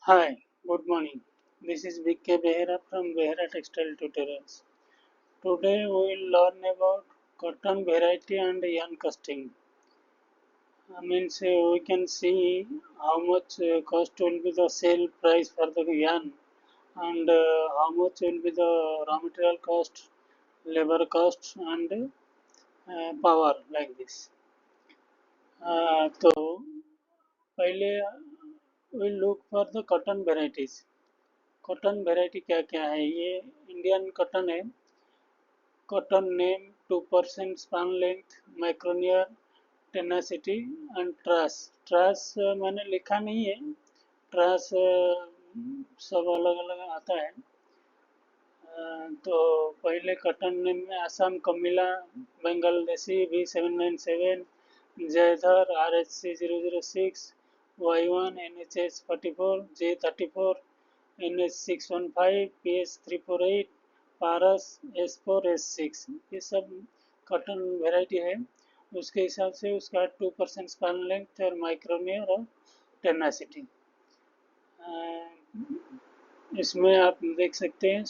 Hi, good morning. This is BEHERA from BEHERA Textile Tutorials. Today we will learn about cotton variety and yarn casting. We can see how much cost will be the sale price for the yarn and how much will be the raw material cost, labor cost and power like this. तो पहले we look for the cotton varieties. Cotton variety क्या क्या है ये Indian cotton है cotton name 2% span length micronaire tenacity and trash trash मैंने लिखा नहीं है ट्रास सब अलग अलग आता है तो पहले कॉटन नेम में आसाम कमिला बंगाल देसी B797 जयधर RH006 Y1 NHS 44 J34 NH615 PS348 पारस S4 S6 ये सब कॉटन वेराइटी है उसके हिसाब से उसका 2% स्पान लेंथ और माइक्रोनियर और टेनासिटी इसमें आप देख सकते हैं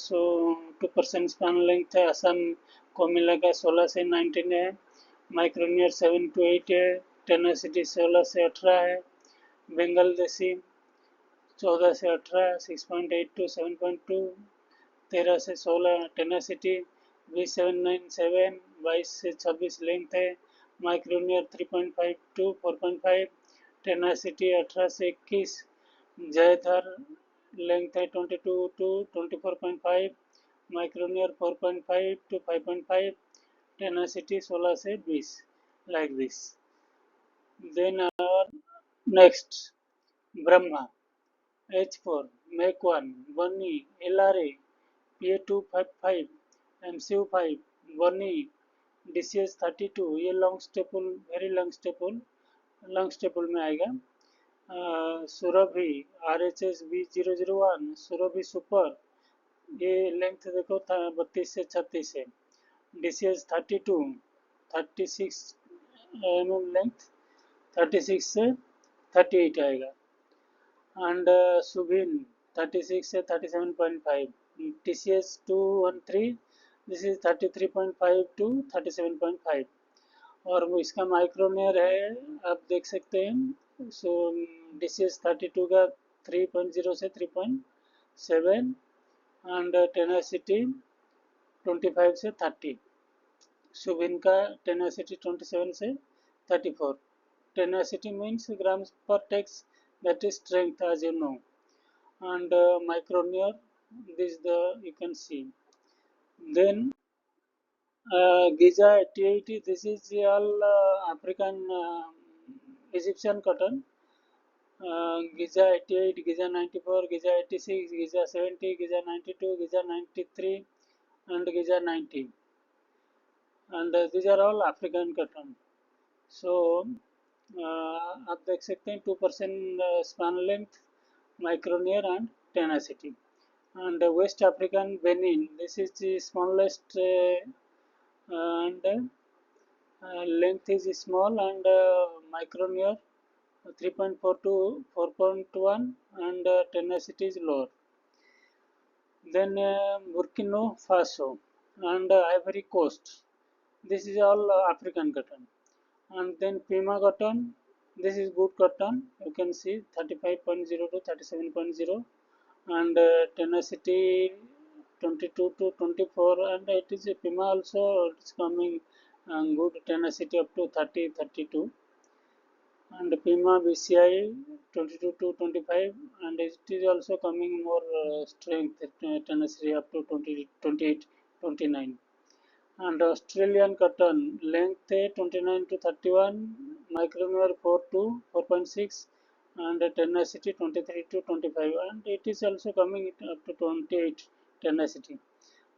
2% स्पान लेंथ है असम कोमिला का 16 से 19 है माइक्रोनियर 7 to 8 है टेनासिटी 16 से 18 है बंगाल देसी 14 से 18 6.8 to 7.2 13 से 16 टेनासिटी B797 22 से 26 लेंथ है माइक्रोनियर 3.5 to 4.5 टेनासिटी 18 से 21 जयधर लेंथ है 22 to 24.5 माइक्रोनियर 4.5 to 5.5 टेनासिटी 16 से 20 like this. Then our next Brahma H4 Make 1 Bunny LRA PA255 MCU5 Bunny DCS 32 ये long staple very long staple में आएगा Surabhi RHS B001 Surabhi super ये length देखो था 32 से 36 है DCS 36 mm लेंथ 36 से 38 आएगा एंड सुभिन 36 से 37.5 TCS 213 दिस इज 33.5 to 37.5 और वो इसका माइक्रोनियर है आप देख सकते हैं सो DCS 32 का 3.0 से 3.7 एंड टेनासिटी 25 से 30 सुभिन का टेनासिटी 27 से 34 tenacity means grams per tex that is strength as you know and microneer this the you can see then Giza 8080 this is all African Egyptian cotton Giza 88 Giza 94 Giza 86 Giza 70 Giza 92 Giza 93 and Giza 90 and these are all African cotton so आप देख सकते हैं 2% span length micronaire and tenacity and West African Benin this is the smallest and length is small and microneer 3.4 to 4.1 and tenacity is lower then Burkina Faso and Ivory Coast this is all African cotton and then Pima cotton this is good cotton you can see 35.0 to 37.0 and tenacity 22 to 24 and it is a Pima also it's coming good tenacity up to 30-32 and Pima BCI 22 to 25 and it is also coming more strength tenacity up to 28-29 and Australian cotton length 29 to 31 micrometer 4 to 4.6 and tenacity 23 to 25 and it is also coming up to 28 tenacity.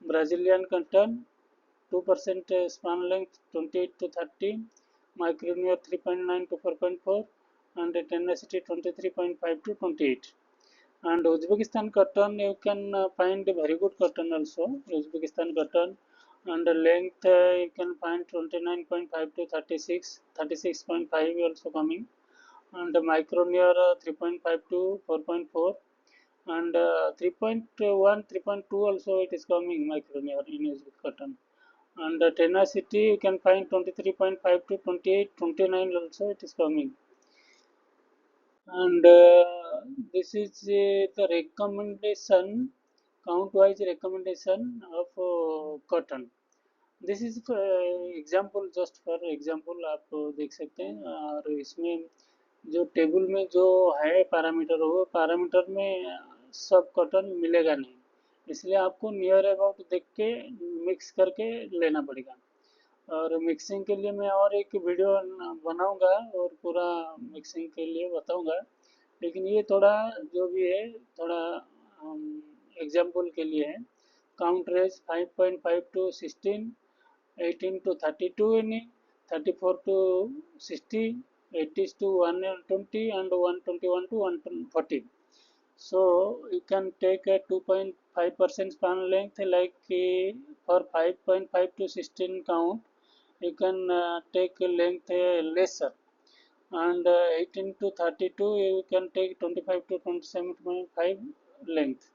Brazilian cotton 2% span length 28 to 30 micrometer 3.9 to 4.4 and tenacity 23.5 to 28 and Uzbekistan cotton you can find very good cotton also Uzbekistan cotton and the length you can find 29.5 to 36.5 also coming and the microneer 3.5 to 4.4 and 3.1, 3.2 also it is coming microneer in Uzbek cotton. And tenacity you can find 23.5 to 28, 29 also it is coming. And this is the recommendation, count wise recommendation of cotton. This is example, just for example आप देख सकते हैं। और इसमें जो table में जो है पैरामीटर, वो पैरामीटर में सब कॉटन मिलेगा नहीं, इसलिए आपको नियर अबाउट देख के मिक्स करके लेना पड़ेगा। और मिक्सिंग के लिए मैं और एक वीडियो बनाऊंगा और पूरा मिक्सिंग के लिए बताऊंगा, लेकिन ये थोड़ा जो भी है थोड़ा एग्जाम्पल के लिए है। Count range 5.5 to 16, 18 to 32 any, 34 to 60, 80 to 120, and 121 to 140. So you can take a 2.5% span length, like for 5.5 to 16 count you can take a length lesser, and 18 to 32 you can take 25 to 27.5 length,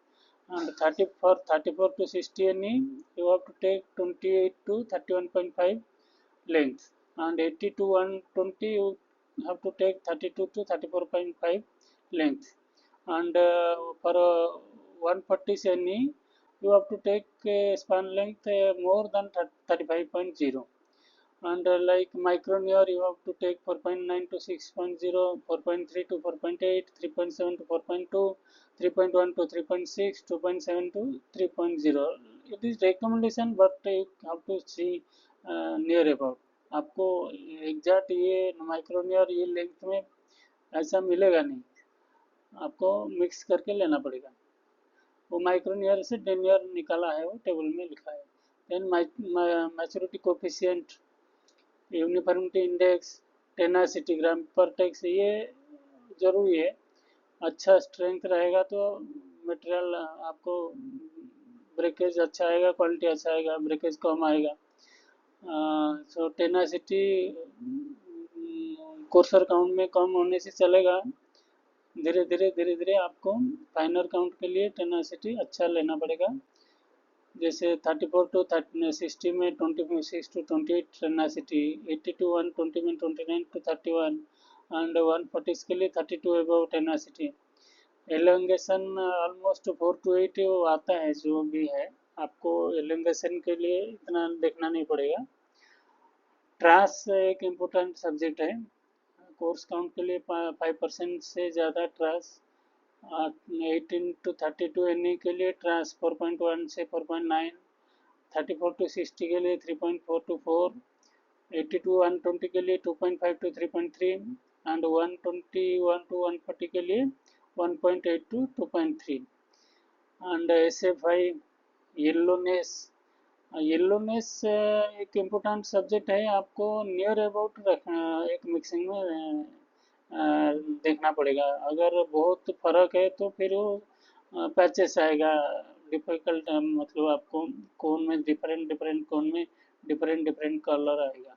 and 30 for 34 to 60 NE you have to take 28 to 31.5 length, and 80 to 120 you have to take 32 to 34.5 length, and for 140 NE you have to take span length more than 35.0. And like microneer you have to take 4.9 to 6.0, 4.3 to 4.8, 3.7 to 4.2, 3.1 to 3.6, 2.7 to 3.0. It is recommendation, but you have to see near about। आपको exact ये माइक्रोनियर ये length में ऐसा मिलेगा नहीं, आपको mix करके लेना पड़ेगा। वो माइक्रोनियर से डेनियर निकाला है, वो टेबल में लिखा है। Then maturity coefficient, uniformity index, tenacity gram per tex, ये जरूरी है। अच्छा स्ट्रेंथ रहेगा तो मटेरियल आपको ब्रेकेज अच्छा आएगा, क्वालिटी अच्छा आएगा, ब्रेकेज कम आएगा। सो टेनासिटी कोर्सर काउंट में कम होने से चलेगा, धीरे धीरे आपको फाइनर काउंट के लिए टेनासिटी अच्छा लेना पड़ेगा। जैसे 34 टू 60 में 26 टू 28 टेनासिटी, 80 टू 120 में 29 टू 31, एंड 140 के लिए 32 above tenacity. Elongation almost 4 to 8 वो आता है, जो भी है आपको एलोंगेशन के लिए इतना देखना नहीं पड़ेगा। ट्रास एक इम्पोर्टेंट सब्जेक्ट है, कोर्स काउंट के लिए 5% से ज़्यादा ट्रास। 18 टू 32 NE के लिए ट्रांस 4.1 से 4.9, 34 टू 60 के लिए 3.4 टू 4, 80 टू 120 के लिए 2.5 टू 3.3, एंड 121 टू 140 के लिए 1.8 to 2.3। And SFI yellowness, yellowness एक इम्पोर्टेंट सब्जेक्ट है, आपको नियर अबाउट रखना, एक मिक्सिंग में देखना पड़ेगा। अगर बहुत फर्क है तो फिर वो पैचेस आएगा, डिफिकल्ट, मतलब आपको कोन में डिफरेंट डिफरेंट कोन में डिफरेंट डिफरेंट कलर आएगा।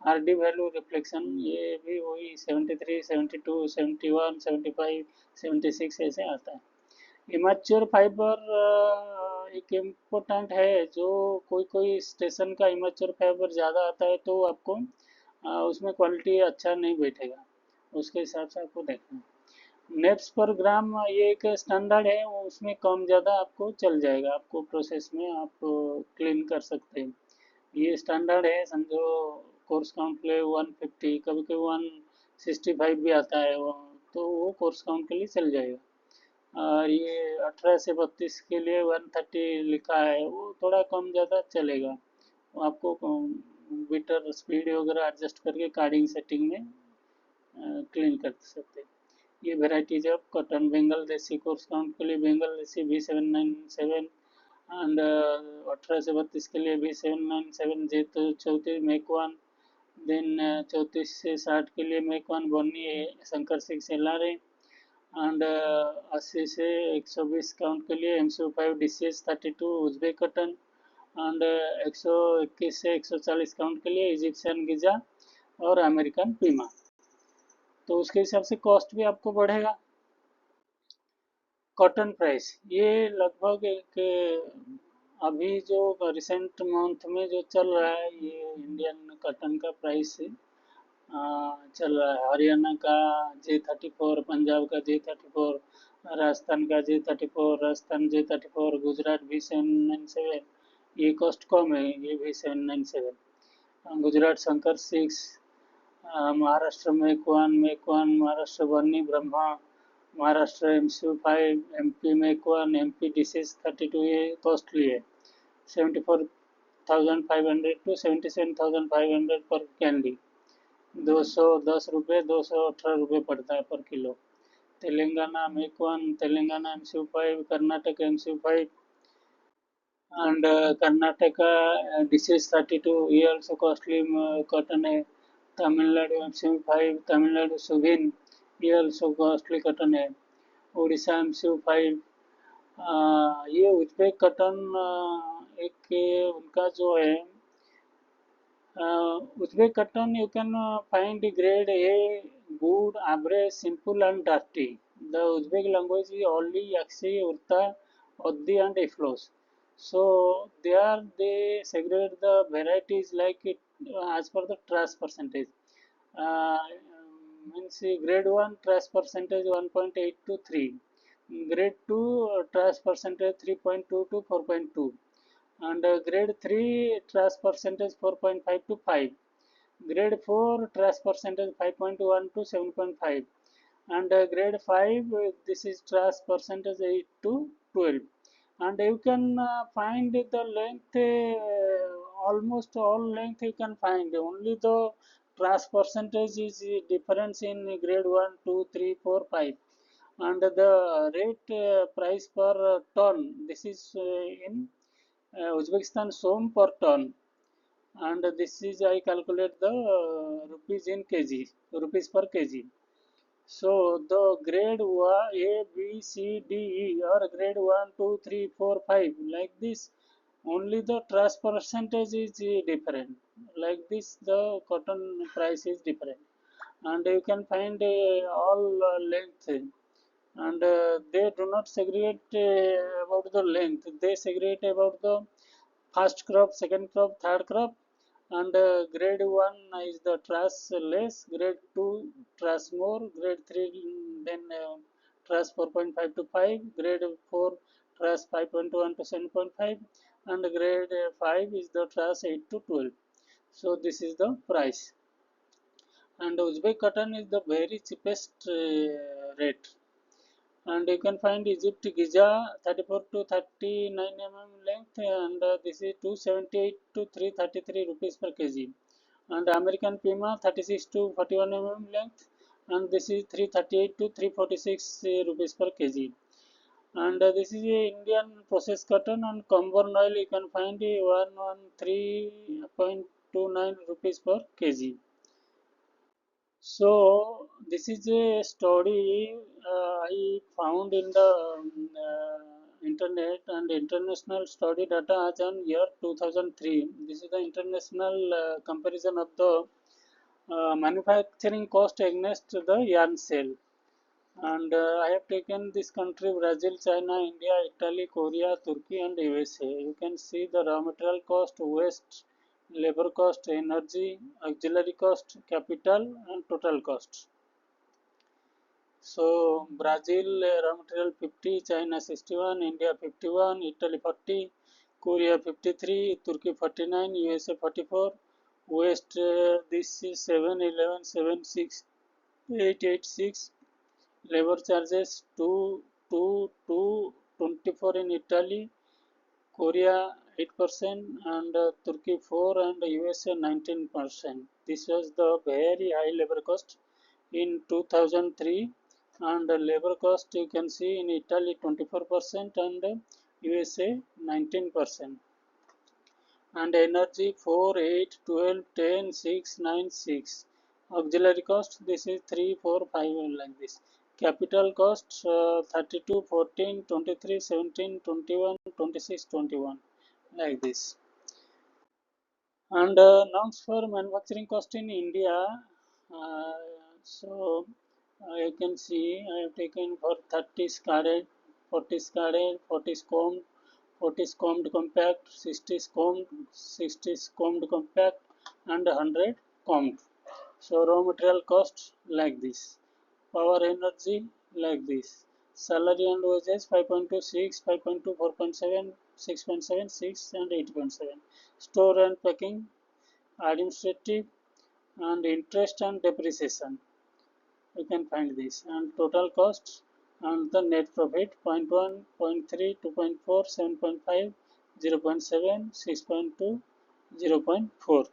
RD वैल्यू रिफ्लेक्शन ये भी वही 73, 72, 71, 75, 76 ऐसे आता है। इमेच्योर फाइबर एक इम्पोर्टेंट है, जो कोई कोई स्टेशन का इमेच्योर फाइबर ज़्यादा आता है तो आपको उसमें क्वालिटी अच्छा नहीं बैठेगा, उसके हिसाब से आपको देखना है। नेप्स पर ग्राम ये एक स्टैंडर्ड है, वो उसमें कम ज़्यादा आपको चल जाएगा, आपको प्रोसेस में आप क्लीन कर सकते हैं। ये स्टैंडर्ड है, समझो कोर्स काउंट के लिए 150, कभी कभी 165 भी आता है वो, तो वो कोर्स काउंट के लिए चल जाएगा। और ये 18 से 32 के लिए 130 लिखा है, वो थोड़ा कम ज़्यादा चलेगा, वो आपको बीटर स्पीड वगैरह एडजस्ट करके कार्डिंग सेटिंग में क्लीन कर सकते हैं। ये वेराइटीज ऑफ कॉटन, बंगाल देसी कोर्स काउंट के लिए बंगाल देसी B797, एंड 18 से 32 के लिए B797, जे तो 34 मेक 1, देन 34 से 60 के लिए मेक 1 बोनी शंकर 6 LRA, एंड 80 से 120 काउंट के लिए MC5 DCS 32 Uzbek cotton, and 121 से 140 काउंट के लिए इजिप्शियन गिजा और अमेरिकन पीमा। तो उसके हिसाब से कॉस्ट भी आपको बढ़ेगा। कॉटन प्राइस ये लगभग एक अभी जो रिसेंट मंथ में जो चल रहा है ये इंडियन कॉटन का प्राइस चल रहा है। हरियाणा का J34, पंजाब का J34, राजस्थान का J34, Rajasthan J34, Gujarat B797, ये कॉस्ट कम है, ये भी 797। गुजरात शंकर 6, महाराष्ट्र मेकवान, Maharashtra Bunny Brahma, Maharashtra MC5, MP मेकवान, MP डिसीज 32, ये कॉस्टली है। 74,500 टू 77,500 पर कैंडी। 210 रुपये, 218 रुपये पड़ता है पर किलो। तेलंगाना मेकवान, Telangana MC5, Karnataka MC5, and Karnataka disease 32, here also costly cotton है। Tamil Nadu MC5, Tamil Nadu Subin, here also costly cotton है। उड़ीसा MC5, ये उज्बेक कॉटन एक उनका जो है Uzbek cotton you can find grade A, good, average, simple and dirty. The Uzbek language is only Yakshi, Urta, Oddi and Iflos. So there they segregate the varieties like it as per the trace percentage. Uh, Means grade 1 trace percentage 1.8 to 3. Grade 2 trace percentage 3.2 to 4.2, and grade 3 trace percentage 4.5 to 5, grade 4 trace percentage 5.1 to 7.5, and grade 5 this is trace percentage 8 to 12. And you can find the length, almost all length you can find, only the trace percentage is difference in grade 1, 2, 3, 4, 5. And the rate price per ton, this is in Uzbekistan som per ton, and this is I calculate the rupees in kg, rupees per kg. So the grade A, B, C, D, E, or grade 1, 2, 3, 4, 5, like this, only the trace percentage is different. Like this, the cotton price is different, and you can find all length, and they do not segregate about the length, they segregate about the first crop, second crop, third crop, and grade 1 is the trash less, grade 2 trash more, grade 3 then trash 4.5 to 5, grade 4 trash 5.1 to 7.5, and grade 5 is the trash 8 to 12. So this is the price, and Uzbek cotton is the very cheapest rate. And you can find Egypt Giza 34 to 39 mm length, and this is 278 to 333 rupees per kg. And American Pima 36 to 41 mm length, and this is 338 to 346 rupees per kg. And this is a Indian processed cotton, and comborn oil you can find 113.29 rupees per kg. So this is a study I found in the internet, and international study data as on year 2003. This is the international comparison of the manufacturing cost against the yarn sale. And I have taken this country: Brazil, China, India, Italy, Korea, Turkey, and USA. You can see the raw material cost, waste, labor cost, energy, auxiliary cost, capital, and total cost. So Brazil raw material 50, China 61, India 51, Italy 40, Korea 53, Turkey 49, USA 44, West this is 7, 11, 7, 6, 8, 8, 6. Labor charges 2, 2, 2, 24 in Italy, Korea 8%, and Turkey 4, and USA 19%. This was the very high labor cost in 2003, and labor cost you can see in Italy 24% and USA 19%. And energy 4, 8, 12, 10, 6, 9, 6. Auxiliary cost this is 3, 4, 5, like this. Capital cost 32, 14, 23, 17, 21, 26, 21, like this. And norms for manufacturing cost in India. So you can see I have taken for 30 carat 40 scalded, 40 scomed, 40 scomed compact, 60 scomed, 60 scomed compact, and 100 combed. So raw material cost like this, power energy like this, salary and wages 5.26, 5.2, 4.7, 6.76, and 8.7. Store and packing, administrative, and interest and depreciation. You can find this and total costs and the net profit 0.1, 0.3, 2.4, 7.5, 0.7, 6.2, 0.4.